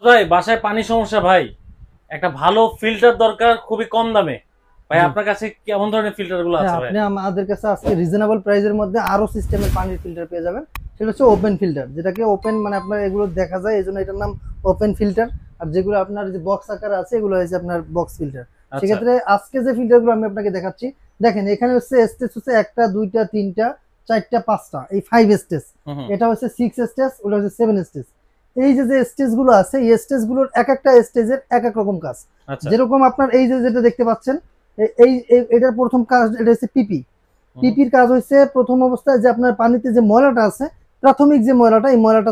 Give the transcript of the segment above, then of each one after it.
ভাই বাসায় পানি সমস্যা ভাই, একটা ভালো ফিল্টার দরকার খুবই কম দামে। ভাই জি। আপনার কাছে কেমন ধরনের ফিল্টার গুলো হ্যাঁ, আছে ভাই? আপনি আমাদের কাছে আজকে রিজনেবল প্রাইসের মধ্যে আরো সিস্টেমের পানির ফিল্টার পেয়ে যাবেন। সেটা হচ্ছে ওপেন ফিল্টার, যেটাকে ওপেন মানে আপনার এগুলো দেখা যায় এই জন্য এটার নাম ওপেন ফিল্টার। আর যেগুলো আপনার যে বক্স আকারে আছে এগুলো হচ্ছে আপনার বক্স ফিল্টার। আচ্ছা। সেক্ষেত্রে আজকে যে ফিল্টারগুলো আমি আপনাকে দেখাচ্ছি, দেখেন এখানে হচ্ছে স্টেজ হচ্ছে একটা দুইটা তিনটা চারটা পাঁচটা, এই 5 স্টেজ। হুম হুম। এটা হচ্ছে 6 স্টেজ, ওটা হচ্ছে 7 স্টেজ। এই যে যে স্টেজ গুলো আছে এই স্টেজ গুলোর এক একটা স্টেজের এক এক রকম কাজ। আচ্ছা। যেরকম আপনার এই যে যেটা দেখতে পাচ্ছেন, এটার প্রথম কাজ এটা হচ্ছে পিপি। হুম। পিপির কাজ হচ্ছে প্রথম অবস্থায় যে আপনার পানিতে যে ময়লাটা আছে, প্রাথমিক যে ময়লাটা, এই ময়লাটা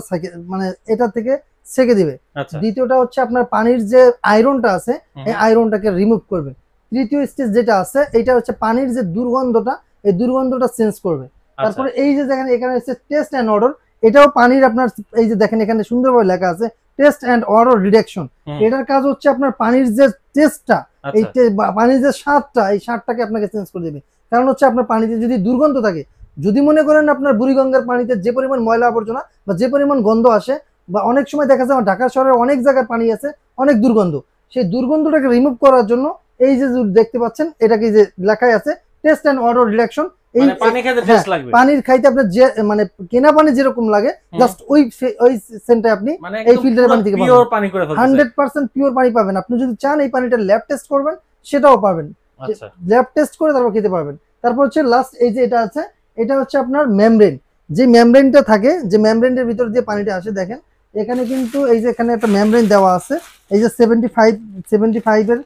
মানে এটা থেকে ছেঁকে দিবে। আচ্ছা। দ্বিতীয়টা হচ্ছে আপনার পানির যে আয়রনটা আছে, এই হুম। আয়রনটাকে রিমুভ করবে। তৃতীয় স্টেজ যেটা আছে এটা হচ্ছে পানির যে দুর্গন্ধটা, এই দুর্গন্ধটা চেঞ্জ করবে। আচ্ছা। তারপরে এই যে দেখেন এখানে হচ্ছে টেস্ট অ্যান্ড অর্ডার। এটাও পানির আপনার এই যে দেখেন এখানে সুন্দরভাবে লেখা আছে টেস্ট অ্যান্ড অর্ডার রিডাকশন। হুম। এটার কাজ হচ্ছে আপনার পানির যে টেস্টটা, এই আচ্ছা। পানির যে স্বাদটা, এই স্বাদটাকে আপনাকে চেঞ্জ করে দেবে। কারণ হচ্ছে আপনার পানিতে যদি দুর্গন্ধ থাকে, যদি মনে করেন আপনার বুড়িগঙ্গার পানিতে যে পরিমাণ ময়লা আবর্জনা বা যে পরিমাণ গন্ধ আসে, বা অনেক সময় দেখা যায় ঢাকা শহরের অনেক জায়গার পানি আছে অনেক দুর্গন্ধ, সেই দুর্গন্ধটাকে রিমুভ করার জন্য এই যে দেখতে পাচ্ছেন এটাকে যে লেখাই আছে টেস্ট অ্যান্ড অর্ডার রিডাকশন। এই মানে পানি খেতে হ্যাঁ, টেস্ট লাগবে। পানির খাইতে আপনার যে মানে কেনা পানি যেরকম লাগে, হুম। জাস্ট ওই সেন্টে আপনি মানে এই একদম ফিল্টারের পুরো পানি থেকে পাবেন। পিওর পানি করে ফেলতে চাই। 100% পিওর পানি পাবেন। আপনি যদি চান এই পানিটা ল্যাব টেস্ট করবেন, সেটাও পাবেন। আচ্ছা। ল্যাব টেস্ট করে তারপর খেতে পারবেন। তারপর হচ্ছে লাস্ট এই যে এটা আছে, এটা হচ্ছে আপনার মেমব্রেন। যে মেমব্রেনটা থাকে, যে মেমব্রেনের ভিতর দিয়ে পানিটা আসে, দেখেন এখানে কিন্তু এই যে এখানে একটা মেমব্রেন দেওয়া আছে। এই যে 75 এর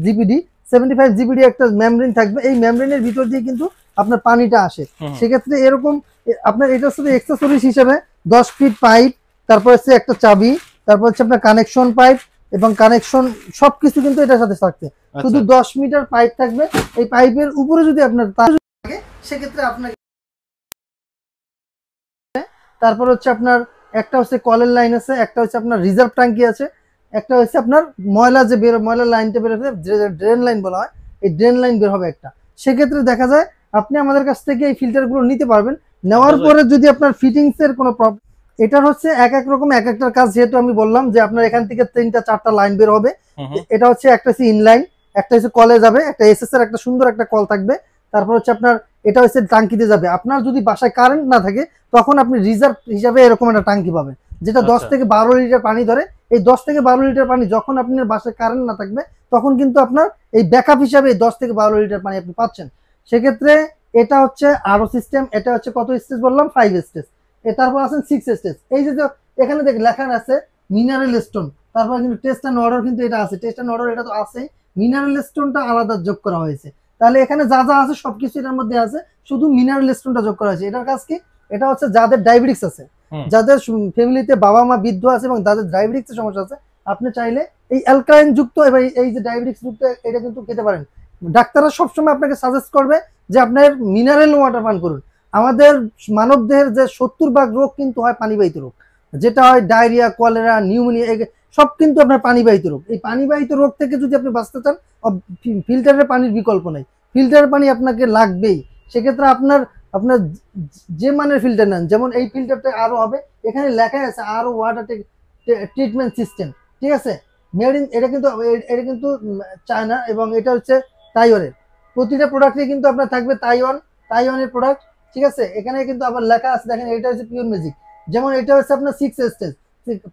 জিপিডি, 75 জিপিডি একটা মেমব্রেন থাকবে। এই মেমব্রেনের ভিতর দিয়ে কিন্তু আপনার পানিটা আসে। হুম হুম। সেক্ষেত্রে এরকম আপনার এটা শুধু এক্সেসরিজ হিসেবে 10 ফিট পাইপ, তারপর হচ্ছে একটা চাবি, তারপর হচ্ছে আপনার কানেকশন পাইপ এবং কানেকশন সবকিছু কিন্তু এটার সাথে থাকছে। শুধু আচ্ছা। 10 মিটার পাইপ থাকবে। এই পাইপের উপরে যদি আপনার তার থাকে, সেক্ষেত্রে আপনাকে তারপর হচ্ছে আপনার একটা হচ্ছে কলের লাইন আছে, একটা হচ্ছে আপনার রিজার্ভ ট্যাঙ্কি আছে, একটা হচ্ছে আপনার ময়লা যে ময়লার লাইনটা বের হবে, ড্রেন লাইন বলা হয়, এই ড্রেন লাইন বের হবে একটা। সেক্ষেত্রে দেখা যায় আপনি আমাদের কাছ থেকে এই ফিল্টারগুলো নিতে পারবেন। নেওয়ার পরে যদি আপনার ফিটিংস এর কোনো প্রবলেম, এটার হচ্ছে এক এক রকম এক একটার কাজ। যেহেতু আমি বললাম যে আপনার এখান থেকে 3টা 4টা লাইন বের হবে। হুম হুম। এটা হচ্ছে একটা হচ্ছে ইনলাইন, একটা হচ্ছে কলে যাবে, একটা এসএস এর একটা সুন্দর একটা কল থাকবে। তারপর হচ্ছে আপনার এটা হচ্ছে টাঙ্কিতে যাবে। আপনার যদি বাসায় কারেন্ট না থাকে, তখন আপনি রিজার্ভ হিসাবে এরকম একটা টাঙ্কি পাবেন, যেটা 10 আচ্ছা। থেকে 12 লিটার পানি ধরে। এই 10 থেকে 12 লিটার পানি যখন আপনার বাসায় কারেন্ট না থাকবে, তখন কিন্তু আপনার এই ব্যাকআপ হিসাবে 10 থেকে 12 লিটার পানি আপনি পাচ্ছেন। সেক্ষেত্রে এটা হচ্ছে আরো সিস্টেম। এটা হচ্ছে কত স্টেজ বললাম, 5 স্টেজ। তারপর আছেন 6 স্টেজ। এই যে এখানে দেখ লেখা আছে মিনারেল স্টোন, তারপর কিন্তু টেস্ট অ্যান্ড অর্ডার, কিন্তু এটা আছে টেস্ট অ্যান্ড অর্ডার, এটা তো আছে। মিনারেল স্টোনটা আলাদা যোগ করা হয়েছে। তাহলে এখানে যা যা আছে সবকিছু এটার মধ্যে আছে, শুধু মিনারেল স্টোনটা যোগ করা হয়েছে। এটার কাজ কি? এটা হচ্ছে যাদের ডায়াবেটিস আছে, হুম। যাদের ফ্যামিলিতে বাবা মা বৃদ্ধ আছে এবং যাদের ডায়াবেটিক্স সমস্যা আছে, আপনি চাইলে এই অ্যালকালাইন যুক্ত এবং এই যে ডায়াবেটিক্স যুক্ত এটা কিন্তু খেতে পারেন। ডাক্তাররা সবসময় আপনাকে সাজেস্ট করবে যে আপনার মিনারেল ওয়াটার পান করুন। আমাদের মানব দেহের যে 70 ভাগ রোগ কিন্তু হয় পানিবাহিত রোগ, যেটা হয় ডায়রিয়া, কলেরা, নিউমোনিয়া, সব কিন্তু আপনার পানিবাহিত রোগ। এই পানিবাহিত রোগ থেকে যদি আপনি বাঁচতে চান, ফিল্টারের পানির বিকল্প নাই, ফিল্টারের পানি আপনাকে লাগবেই। সেক্ষেত্রে আপনার আপনার যে মানের ফিল্টার নেন, যেমন এই ফিল্টারটা আরো হবে, এখানে লেখা আছে আরো ওয়াটার ট্রিটমেন্ট সিস্টেম, ঠিক আছে। মেড ইন, এটা কিন্তু চায়না এবং এটা হচ্ছে তাইওয়ানের। প্রতিটা প্রোডাক্টে কিন্তু আপনার থাকবে তাইওয়ানের প্রোডাক্ট, ঠিক আছে। এখানে কিন্তু আবার লেখা আছে, দেখেন এটা হচ্ছে পিওর ম্যাজিক। যেমন এটা হচ্ছে আপনার 6 স্টেজ।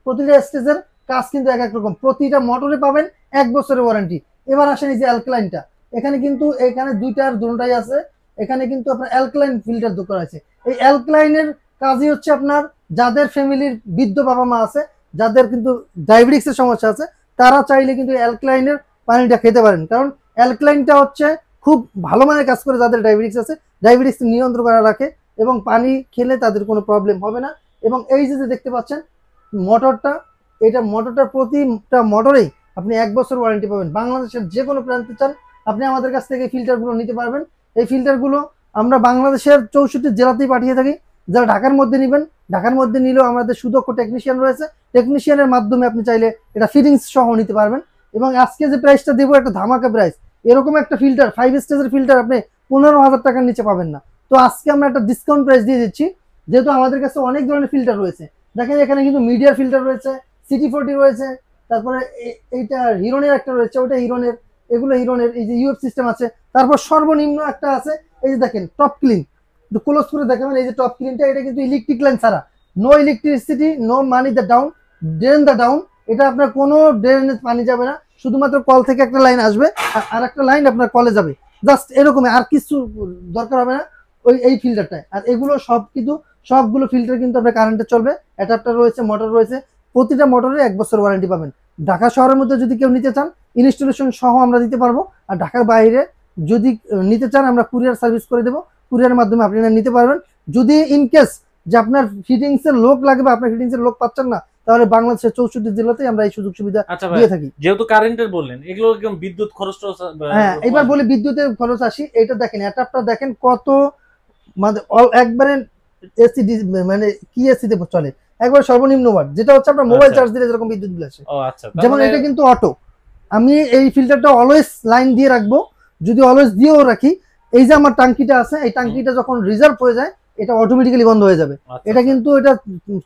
প্রতিটা স্টেজের কাজ কিন্তু এক এক রকম। প্রতিটা মোটরে পাবেন 1 বছরের ওয়ারেন্টি। এবার আসেন এই যে অ্যালকালাইনটা, এখানে কিন্তু এখানে দুটোটাই আছে। এখানে কিন্তু আপনার অ্যালকালাইন ফিল্টার দরকার আছে। এই অ্যালকালাইনের কাজই হচ্ছে আপনার যাদের ফ্যামিলির বৃদ্ধ বাবা মা আছে, যাদের কিন্তু ডায়াবেটিক্স এর সমস্যা আছে, তারা চাইলে কিন্তু অ্যালকালাইনের পানিটা খেতে পারেন। কারণ অ্যালকালাইনটা হচ্ছে খুব ভালো মানের কাজ করে যাদের ডায়াবেটিক্স আছে, ডায়াবেটিক্স নিয়ন্ত্রণ করা রাখে এবং পানি খেলে তাদের কোনো প্রবলেম হবে না। এবং এই যে দেখতে পাচ্ছেন মোটরটা, এটা মোটরটার প্রতিটা মোটরেই আপনি 1 বছর ওয়ারেন্টি পাবেন। বাংলাদেশের যে কোনো প্রান্তে চান আপনি আমাদের কাছ থেকে ফিল্টারগুলো নিতে পারবেন। এই ফিল্টারগুলো আমরা বাংলাদেশের 64 জেলাতেই পাঠিয়ে থাকি। যারা ঢাকার মধ্যে নেবেন, ঢাকার মধ্যে নিলেও আমাদের সুদক্ষ টেকনিশিয়ান রয়েছে, টেকনিশিয়ানের মাধ্যমে আপনি চাইলে এটা ফিটিংস সহ নিতে পারবেন। এবং আজকে যে প্রাইসটা দেবো একটা ধামাকা প্রাইস। এরকম একটা ফিল্টার 5 স্টেজের ফিল্টার আপনি 15,000 টাকার নিচে পাবেন না। তো আজকে আমরা একটা ডিসকাউন্ট প্রাইস দিয়ে দিচ্ছি, যেহেতু আমাদের কাছে অনেক ধরনের ফিল্টার রয়েছে। দেখেন এখানে কিন্তু মিডিয়ার ফিল্টার রয়েছে, সিটি 40 রয়েছে, তারপরে এইটা হিরনের একটা রয়েছে, ওটা হিরনের, এগুলো হিরনের। এই যে ইউএফ সিস্টেম আছে। তারপর সর্বনিম্ন একটা আছে, এই যে দেখেন টপ ক্লিন, একটু ক্লোজ করে দেখাবেন। এই যে টপ ক্লিনটা, এটা কিন্তু ইলেকট্রিক লাইন ছাড়া, no electricity, no money the down, drain the down. এটা আপনার কোনো ড্রেনে পানি যাবে না, শুধুমাত্র কল থেকে একটা লাইন আসবে আর একটা লাইন আপনার কলে যাবে, জাস্ট এরকমই, আর কিছু দরকার হবে না ওই এই ফিল্টারটায়। আর এগুলো সব কিন্তু সবগুলো ফিল্টার কিন্তু আপনার কারেন্টে চলবে, অ্যাডাপ্টার রয়েছে, মোটর রয়েছে, প্রতিটা মোটরে 1 বছর ওয়ারেন্টি পাবেন। ঢাকা শহরের মধ্যে যদি কেউ নিতে চান, ইনস্টলেশন সহ আমরা দিতে পারবো। আর ঢাকার বাইরে যদি নিতে চান, আমরা কুরিয়ার সার্ভিস করে দেবো, কুরিয়ারের মাধ্যমে আপনারা নিতে পারবেন। যদি ইনকেস যে আপনার ফিটিংসের লোক লাগবে, আপনার ফিটিংসের লোক পাচ্ছেন না, তাহলে বাংলাদেশের 64 জেলাতেই আমরা এই সুযোগ সুবিধা দিয়ে থাকি। যেহেতু কারেন্টের বললেন, এগুলো একদম বিদ্যুৎ খরচ। হ্যাঁ, এবার বলি বিদ্যুতের খরচ আসি। এটা দেখেন, অ্যাডাপ্টার দেখেন কত, মানে একবারে এসি, মানে কি এসিতে চলে, একবার সর্বনিম্ন ওয়াট, যেটা হচ্ছে আপনার মোবাইল চার্জ দিলে যেরকম বিদ্যুৎ বিল আসে। যেমন এটা কিন্তু অটো, আমি এই ফিল্টারটা অলওয়েজ লাইন দিয়ে রাখবো, যদি অলওয়েজ দিয়েও রাখি, এই যে আমার টাঙ্কিটা আছে, এই টাঙ্কিটা যখন রিজার্ভ হয়ে যায়, এটা অটোমেটিক্যালি বন্ধ হয়ে যাবে। এটা কিন্তু এটা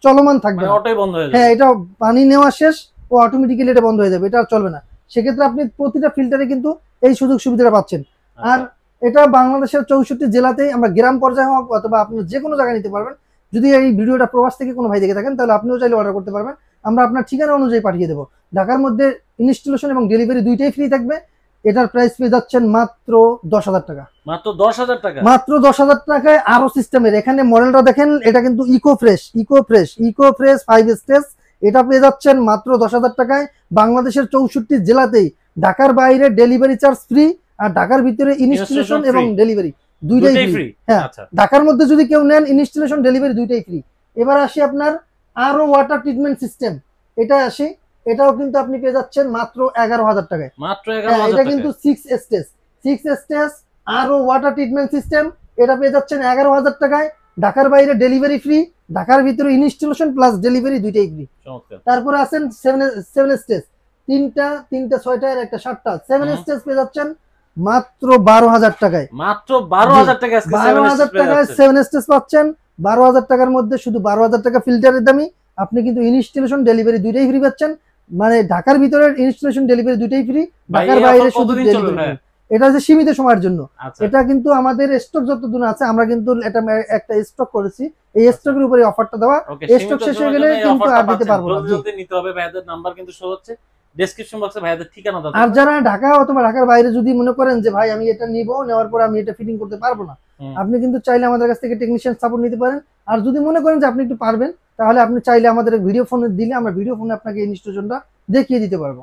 চলমান থাকবে, অটোই বন্ধ হয়ে যাবে। হ্যাঁ, এটা পানি নেওয়া শেষ, ও অটোমেটিক্যালি এটা বন্ধ হয়ে যাবে, এটা আর চলবে না। সেক্ষেত্রে আপনি প্রতিটা ফিল্টারে কিন্তু এই সুযোগ সুবিধাটা পাচ্ছেন। আর এটা বাংলাদেশের 64 জেলাতেই, আমরা গ্রাম পর্যায়ে হোক অথবা আপনি যে কোনো জায়গায় নিতে পারবেন। যদি এই ভিডিওটা প্রবাস থেকে কোনো ভাই দেখে থাকেন, তাহলে আপনিও চাইলে অর্ডার করতে পারবেন, আমরা আপনার ঠিকানা অনুযায়ী পাঠিয়ে দেবো। ঢাকার মধ্যে ইনস্টলেশন এবং ডেলিভারি দুইটাই ফ্রি থাকবে। এটার প্রাইস পেয়ে যাচ্ছেন মাত্র 10,000 টাকা। মাত্র 10,000 টাকা? মাত্র 10,000 টাকায় আরো সিস্টেমের। এখানে মডেলটা দেখেন, এটা কিন্তু ইকো ফ্রেশ 5 স্টেজ। এটা পেয়ে যাচ্ছেন মাত্র 10,000 টাকায়, বাংলাদেশের 64 জেলাতেই। ঢাকার বাইরে ডেলিভারি চার্জ ফ্রি, আর ঢাকার ভিতরে ইনস্টলেশন এবং ডেলিভারি দুইটাই ফ্রি। হ্যাঁ, ঢাকার মধ্যে যদি কেউ নেন, ইনস্টলেশন ডেলিভারি দুইটাই ফ্রি। এবার আসি আপনার আরো ওয়াটার ট্রিটমেন্ট সিস্টেম, এটা আসি, এটাও কিন্তু আপনি পেয়ে যাচ্ছেন মাত্র 11,000 টাকায়। মাত্র 11,000 এটা কিন্তু 6 স্টেজ আরো ওয়াটার ট্রিটমেন্ট সিস্টেম, এটা পেয়ে যাচ্ছেন 11,000 টাকায়। ঢাকার বাইরে ডেলিভারি ফ্রি, ঢাকার ভিতরে ইনস্টলেশন প্লাস ডেলিভারি দুইটাই ফ্রি। তারপরে আছেন 7 স্টেজ, তিনটা 6টা আর একটা 7টা। 7 স্টেজ পেয়ে যাচ্ছেন মাত্র 12,000 টাকায়। মাত্র 12,000 টাকা? 12,000 টাকায় 7 স্টেজ পাচ্ছেন। 12,000 টাকার মধ্যে শুধু 12,000 টাকা ফিল্টারের দামি, আপনি কিন্তু ইনস্টলেশন ডেলিভারি দুইটাই ফ্রি পাচ্ছেন। মানে ঢাকার ভিতরে ইনস্টলেশন ডেলিভারি দুইটাই ফ্রি, ঢাকার বাইরে শুধু ডেলিভারি। এটা হচ্ছে সীমিত সময়ের জন্য। এটা কিন্তু আমাদের স্টক যতদিন আছে, আমরা কিন্তু এটা একটা স্টক করেছি, এই স্টকের উপরে অফারটা দেওয়া। স্টক শেষ হয়ে গেলে কিন্তু আর দিতে পারবো না। জলদি নিতে হবে। ভাইদের নাম্বার কিন্তু শো হচ্ছে ডেসক্রিপশন বক্সে, ভাইদের ঠিকানা দাও। আর যারা ঢাকা অথবা ঢাকার বাইরে যদি মনে করেন যে ভাই আমি এটা নিব, নেওয়ার পর আমি এটা ফিটিং করতে পারবো না, আপনি কিন্তু চাইলে আমাদের কাছ থেকে টেকনিশিয়ান সাপোর্ট নিতে পারেন। আর যদি মনে করেন যে আপনি একটু পারবেন, তাহলে আপনি চাইলে আমাদের ভিডিও ফোনে দিলে, আমরা ভিডিও ফোনে আপনাকে ইনস্টলেশনটা দেখিয়ে দিতে পারবো।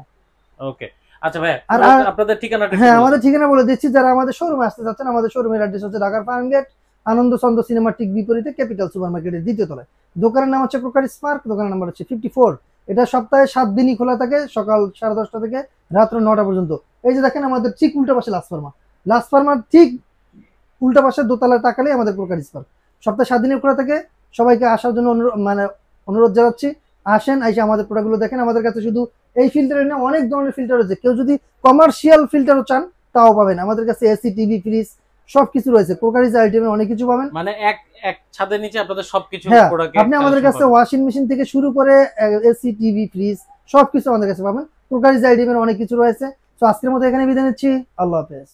ওকে, আচ্ছা ভাই, আর আপনাদের ঠিকানাটা? হ্যাঁ, আমাদের ঠিকানা বলে দিচ্ছি। যারা আমাদের শোরুমে আসতে চাচ্ছেন, আমাদের শোরুমের অ্যাড্রেস হচ্ছে ঢাকার ফার্ম গেট, আনন্দ চন্দ্র সিনেমার ঠিক বিপরীতে ক্যাপিটাল সুপার মার্কেটের 2য় তলায়। দোকানের নাম হচ্ছে ক্রোকারি স্পার্ক, দোকানের নাম্বার হচ্ছে 54। এটা সপ্তাহে 7 দিনই খোলা থাকে, সকাল 10:30 থেকে রাত্র 9টা পর্যন্ত। এই যে দেখেন, আমাদের ঠিক উল্টা পাশে লাস্ট ফার্মার ঠিক উল্টা পাশে দোতলায় তাকালে আমাদের ক্রোকারি স্পার্ক। সপ্তাহে 7 দিনে খোলা থাকে। সবাইকে আসার জন্য অনুরোধ জানাচ্ছি, আসেন, এসে আমাদের প্রোডাক্টগুলো দেখেন। আমাদের কাছে শুধু এই ফিল্টারের না, অনেক ধরনের ফিল্টার রয়েছে। কেউ যদি কমার্শিয়াল ফিল্টারও চান, তাও পাবেন আমাদের কাছে। এসি, টিভি, ফ্রিজ সবকিছু রয়েছে। ক্রোকারিজ আইটেমের অনেক কিছু পাবেন, মানে এক ছাদের নিচে আপনাদের সবকিছু প্রোডাক্ট। আপনি আমাদের কাছে ওয়াশিং মেশিন থেকে শুরু করে এসি, টিভি, ফ্রিজ সবকিছু আমাদের কাছে পাবেন। ক্রোকারিজ আইটেমের অনেক কিছু রয়েছে। তো আজকের মতো এখানে বিদায় নিচ্ছি। আল্লাহ হাফেজ।